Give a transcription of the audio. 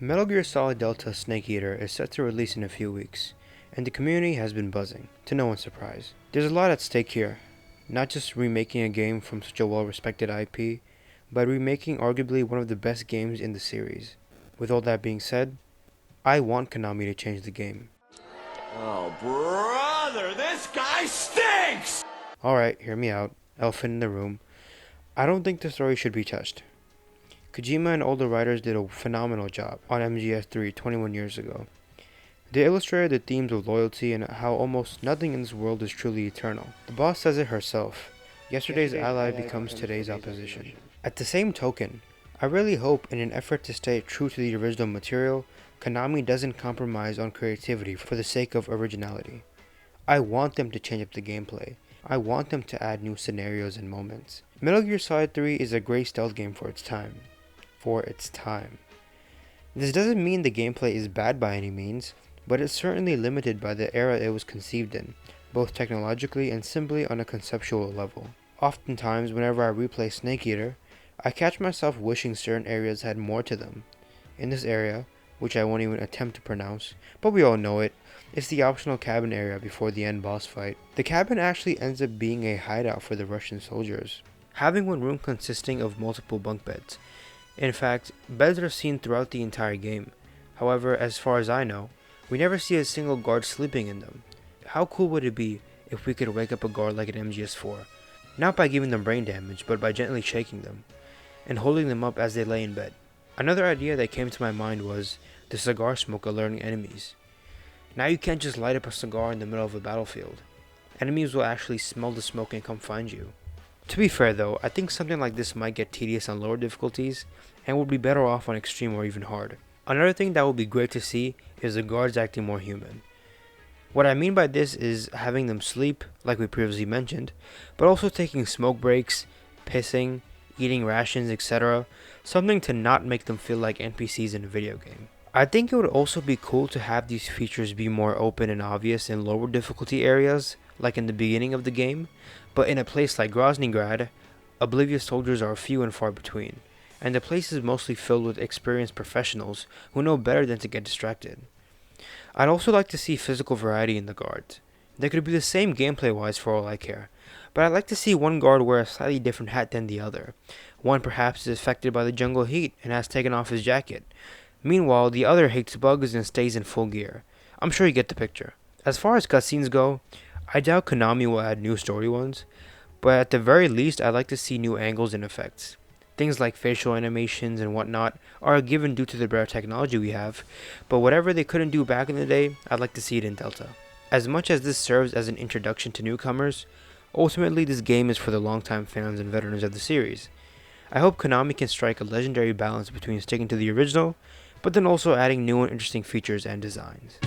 Metal Gear Solid Delta Snake Eater is set to release in a few weeks, and the community has been buzzing, to no one's surprise. There's a lot at stake here, not just remaking a game from such a well-respected IP, but remaking arguably one of the best games in the series. With all that being said, I want Konami to change the game. Oh, brother, this guy stinks! Alright, hear me out, elephant in the room. I don't think the story should be touched. Kojima and older writers did a phenomenal job on MGS3 21 years ago. They illustrated the themes of loyalty and how almost nothing in this world is truly eternal. The boss says it herself. Yesterday's ally becomes today's opposition. At the same token, I really hope in an effort to stay true to the original material, Konami doesn't compromise on creativity for the sake of originality. I want them to change up the gameplay. I want them to add new scenarios and moments. Metal Gear Solid 3 is a great stealth game for its time. This doesn't mean the gameplay is bad by any means, but it's certainly limited by the era it was conceived in, both technologically and simply on a conceptual level. Oftentimes, whenever I replay Snake Eater, I catch myself wishing certain areas had more to them. In this area, which I won't even attempt to pronounce, but we all know it, it's the optional cabin area before the end boss fight. The cabin actually ends up being a hideout for the Russian soldiers, having one room consisting of multiple bunk beds. In fact, beds are seen throughout the entire game. However, as far as I know, we never see a single guard sleeping in them. How cool would it be if we could wake up a guard like an MGS4, not by giving them brain damage, but by gently shaking them, and holding them up as they lay in bed. Another idea that came to my mind was the cigar smoke alerting enemies. Now you can't just light up a cigar in the middle of a battlefield. Enemies will actually smell the smoke and come find you. To be fair though, I think something like this might get tedious on lower difficulties, and would be better off on extreme or even hard. Another thing that would be great to see is the guards acting more human. What I mean by this is having them sleep, like we previously mentioned, but also taking smoke breaks, pissing, eating rations, etc. Something to not make them feel like NPCs in a video game. I think it would also be cool to have these features be more open and obvious in lower difficulty areas, like in the beginning of the game, but in a place like Groznygrad, oblivious soldiers are few and far between, and the place is mostly filled with experienced professionals who know better than to get distracted. I'd also like to see physical variety in the guards. They could be the same gameplay wise for all I care, but I'd like to see one guard wear a slightly different hat than the other. One perhaps is affected by the jungle heat and has taken off his jacket. Meanwhile, the other hates bugs and stays in full gear. I'm sure you get the picture. As far as cutscenes go, I doubt Konami will add new story ones, but at the very least I'd like to see new angles and effects. Things like facial animations and whatnot are a given due to the rare technology we have, but whatever they couldn't do back in the day, I'd like to see it in Delta. As much as this serves as an introduction to newcomers, ultimately this game is for the longtime fans and veterans of the series. I hope Konami can strike a legendary balance between sticking to the original, but then also adding new and interesting features and designs.